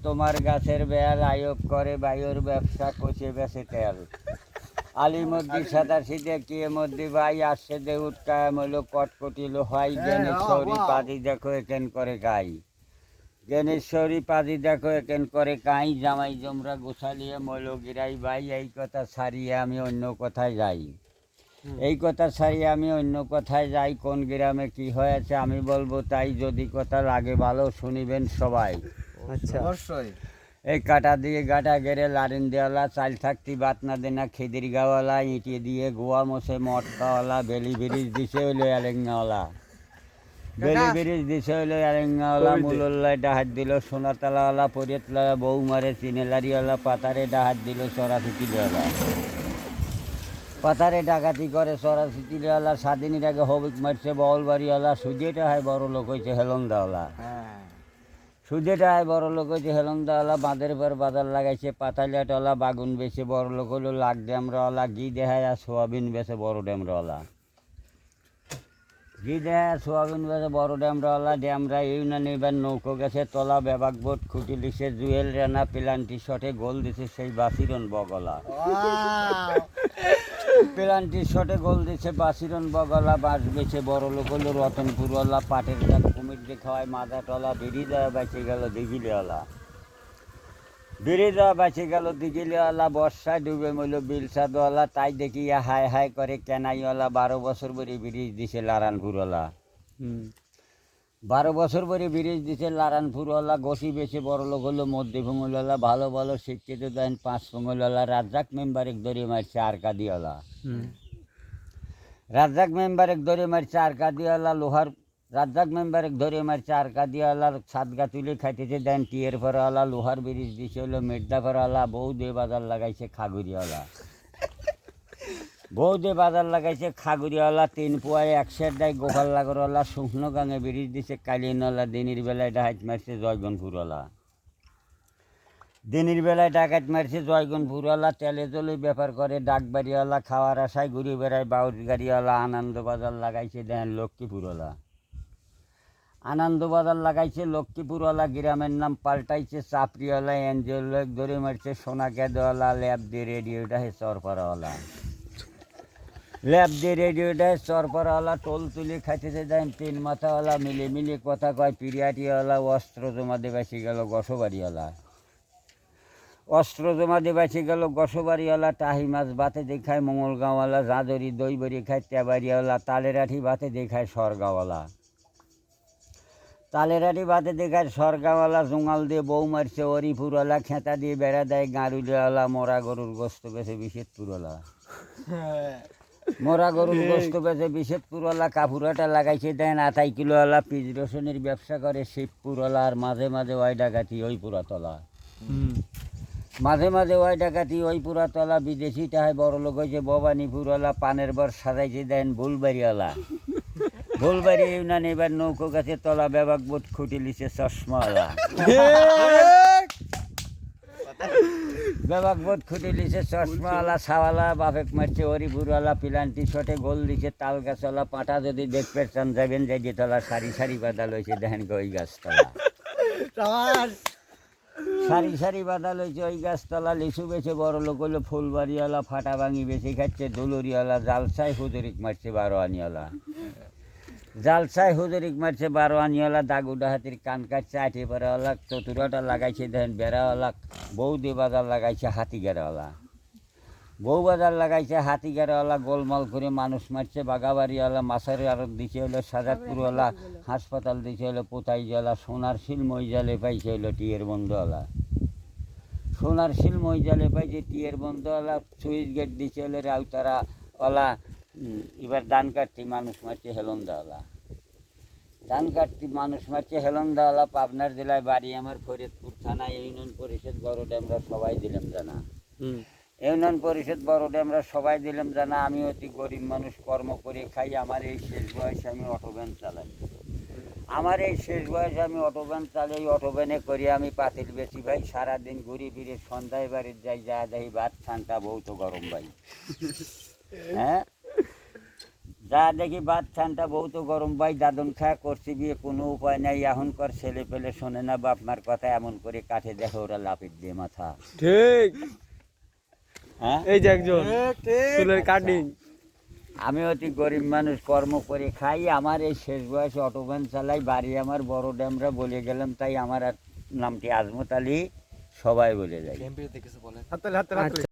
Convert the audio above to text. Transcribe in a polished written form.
তোমার গাছের বেয়াল আয়ব করে বায়ুর ব্যবসা কষে বেছে তেল আলিমদ্দি সাদা সিদে কিয়েমদ্দি ভাই আসছে দে উৎকায় মইল কটকটিল হয় জ্ঞানেশ্বরী পাদি দেখো একেন করে গাই জ্ঞানেশ্বরী পাদি দেখো একেন করে কাই জামাই জমরা গোছালিয়ে মইল গিরাই ভাই এই কথা ছাড়িয়ে আমি অন্য কথায় যাই এই কথা ছাড়িয়ে আমি অন্য কথায় যাই কোন গ্রামে কি হয়েছে আমি বলবো তাই যদি কথা লাগে ভালো শুনিবেন সবাই আচ্ছা অবশ্যই এই কাটা দিয়ে গাটা গেড়ে লারিন দেওয়ালা চাল থাকতি বাত না দেনা খেদির গাওয়ালা ইঁটি দিয়ে গোয়া মোছে মটকাওয়ালা বেলি ব্রিজ দিছে হইলো এলেঙ্গাওয়ালা বেলি ব্রিজ দিছে হইলো এলেঙ্গাওয়ালা মুলল্লায় ডাহাত দিল সোনাতলাওয়ালা পরিয়তলা বউ মারে চিনেলারিওয়ালা পাতারে ডাহাত দিল চড়াফিটিওয়ালা পাতারে ডাকাতি করে চড়াফিটিওয়ালা স্বাধীনের আগে হবিক মারছে বলবাড়িওয়ালা সুজিটা হয় বড় লোক হয়েছে হেলন্দাওয়ালা সুদেটায় বড় লোক হয়েছে হেলন্দাওয়ালা বাঁধের পর বাজার লাগাইছে পাতালিয়াটওয়ালা বাগুন বেছে বড় লোক হলো লাখ ড্যামরাওয়ালা ঘি দেহায় আর সোয়াবিন বেছে বড় ড্যামরাওয়ালা ঘি দেহায় আর সোয়াবিন বেছে বড় ড্যামরাওয়ালা ড্যামরা ইউনিয়ন এবার নৌকো গেছে তলা বেবাক বোট খুঁটি লিখছে জুয়েল রানা প্লান্টি শটে গোল দিছে সেই বাসিরন বগলা প্লান্টি শটে গোল দিছে বাসিরন বগলা বাঁশ বেছে বড় লোক হলো রতনপুরওয়ালা পাটের ডাক কুমির দেখায় মাদাটলা বেরিয়ে দেওয়া বেঁচে গেল দিঘিলিওয়ালা বেরিয়ে দেওয়া বেঁচে গেল দিঘিলিওয়ালা বর্ষায় ডুবে মইল বিলসাদওয়ালা তাই দেখিয়া হায় হায় করে কেনাইওয়ালা 12 বছর পরে ব্রিজ দিছে লারানপুরওয়ালা 12 বছর পরে ব্রিজ দিছে লারানপুরওয়ালা গোসি বেছে বড় লোক হলো মধ্যভূমিওয়ালা ভালো ভালো শিক্ষিত দেন 5 পঙ্গলওয়ালা রাজ্জাক মেম্বার এক দড়ি মারছে আরকাদিওয়ালা রাজ্জাক মেম্বার এক ধরে মারছে আরকাদিওয়ালা লোহার রাজ্জাক মেম্বার এক ধরে মারছে আরকাদিওয়ালার সাতগা তুলে খাইতেছে দেন টিয়ের ফরাওয়ালা লোহার ব্রিজ দিছে হলো মেড্ডা ফরাওয়ালা বউ দিয়ে বাজার লাগাইছে খাগুরিওয়ালা বউ দিয়ে বাজার লাগাইছে খাগুরিওয়ালা 3 পোয়ায় 100 ডাই গোপাল লাগরওয়ালা শুকনো গাঙে ব্রিজ দিছে কালিনওয়ালা দিনের বেলায় ডাহাত মারছে জয়গনপুরওয়ালা দিনের বেলায় ডাকাত মারছে জয়গনপুরওয়ালা তেলে জলে ব্যাপার করে ডাকবাড়িওয়ালা খাওয়ার আশায় ঘুরে বেড়ায় বাউর গাড়িওয়ালা আনন্দবাজার লাগাইছে দেন লক্ষ্মীপুরওয়ালা আনন্দবাজার লাগাইছে লক্ষ্মীপুরওয়ালা গ্রামের নাম পাল্টাইছে চাপড়িওয়ালা এনজিওল ধরে মারছে সোনা কেদওয়ালা ল্যাব দিয়ে রেডিওটা হে চরপাড়াওয়ালা ল্যাব দিয়ে রেডিওটা হে চরপাড়াওয়ালা টোল তুলে খাইতেছে দেন 3 মাথাওয়ালা মিলে মিলে কথা কয় পিরিয়াটিওয়ালা অস্ত্র জমা দিয়ে বেসে গেল গসবাড়িওয়ালা অস্ত্র জমা দিয়ে বেঁচে গেল গসবাড়িওয়ালা টাহি মাছ বাতে দেখায় মঙ্গলগাঁওয়ালা জাঁদরি দই বড়ি খায় তেবাড়িওয়ালা তালেরাঠি বাতে দেখায় সরগাওয়ালা তালেরাঠি বাতে দেখায় সরগাওয়ালা জোঙাল দিয়ে বউ মারছে অরিপুরওয়ালা খেঁতা দিয়ে বেড়া দেয় গাঁড়ুলিওয়ালা মরা গরুর গোস্ত বেছে বিশেষপুরওয়ালা মরা গরুর গোস্ত বেছে বিশেষপুরওয়ালা কাপুরাটা লাগাইছে দেন 28 কিলোওয়ালা পিজ রসুনের ব্যবসা করে শিবপুরওয়ালা আর মাঝে মাঝে ওই ডাকাতি ওই পুরাতলা মাঝে মাঝে ওই ডাকাতি ওই পুরাতলা বিদেশি টাহায় বড় লোক হয়েছে ভবানীপুরওয়ালা পানের বর সাজাইছে দেন ভুলবাড়িওয়ালা ভুলবাড়ি ইউনিয়ন এবার নৌকো গাছে তলা বেবাক বোট খুঁটি লিছে চশমাওয়ালা বেবাক বোট খুঁটি লিছে চশমাওয়ালা ছাওয়ালা বাপেক মারছে হরিপুরওয়ালা পিলান্টি শটে গোল দিছে তাল গাছওয়ালা পাটা যদি দেখতে চান যাবেন যে যেতলা সারি সারি বাঁধা লইছে দেখেন ওই গাছতলা সারি সারি বাঁধা লইছে ওই গাছতলা লিচু বেছে বড় লোক হলো ফুলবাড়িওয়ালা ফাটা ভাঙি বেছে খাচ্ছে দুলুরিওয়ালা জালসাই হুজুরিক মারছে 12 আনিওয়ালা জালসাই হুজুরিক মারছে 12 আনিওয়ালা দাগু ডাহাতির কান কাটছে 8 পাড়াওয়ালা চতুরাটা লাগাইছে দেখেন বেড়াওয়ালা বৌদি বাজার লাগাইছে হাতিগেরাওয়ালা বউ বাজার লাগাইছে হাতিগেরাওয়ালা গোলমাল করে মানুষ মারছে বাগাবাড়িওয়ালা মাছের আড়ত দিছে হলো সাজাদপুরওয়ালা হাসপাতাল দিছে হলো পোতাইজওয়ালা সোনার শিল মইজালে পাইছে হলো টিয়ের বন্ধওয়ালা সোনার শিল মইজালে পাইছে টিয়ের বন্ধওয়ালা সুইচ গেট দিছে হলো রাউতারাওয়ালা এবার ধান কাটতি মানুষ মারছে হেলন্দাওয়ালা ধান কাটতি মানুষ মারছে হেলন্দাওয়ালা পাবনার জেলায় বাড়ি আমার ফরিদপুর থানা ইউনিয়ন পরিষদ বড়ডে আমরা সবাই দিলাম জানা ইউনিয়ন পরিষদ বড়ডে আমরা সবাই দিলাম জানা আমি অতি গরিব মানুষ কর্ম করে খাই আমার এই শেষ বয়সে আমি অটো ভ্যান চালাই আমার এই শেষ বয়সে আমি অটো ভ্যান চালাই অটো ভ্যানে করি আমি পাতিল বেশি ভাই সারাদিন ঘুরি ফিরে সন্ধ্যায় বাড়ির যাই যা যাই ভাত ঠান্ডা বহুত গরম ভাই হ্যাঁ যা দেখি বাদ ঠান্ডা বহুত গরম ভাই দাদন খায়া করছি বিয়ে কোনো উপায় নাই এখনকার ছেলে পেলে শোনে না বাপ মার কথা এমন করে কাঠে দেখো ওরা লাপিট দিয়ে মাথা ঠিক হ্যাঁ এই যে একজন চুলের কাটিং আমি অতি গরিব মানুষ কর্ম করে খাই আমার এই শেষ বয়সে অটোভ্যান চালাই বাড়ি আমার বড় ড্যামরা বলে গেলাম তাই আমার আর নামটি আজমত আলী সবাই বলে যায় আচ্ছা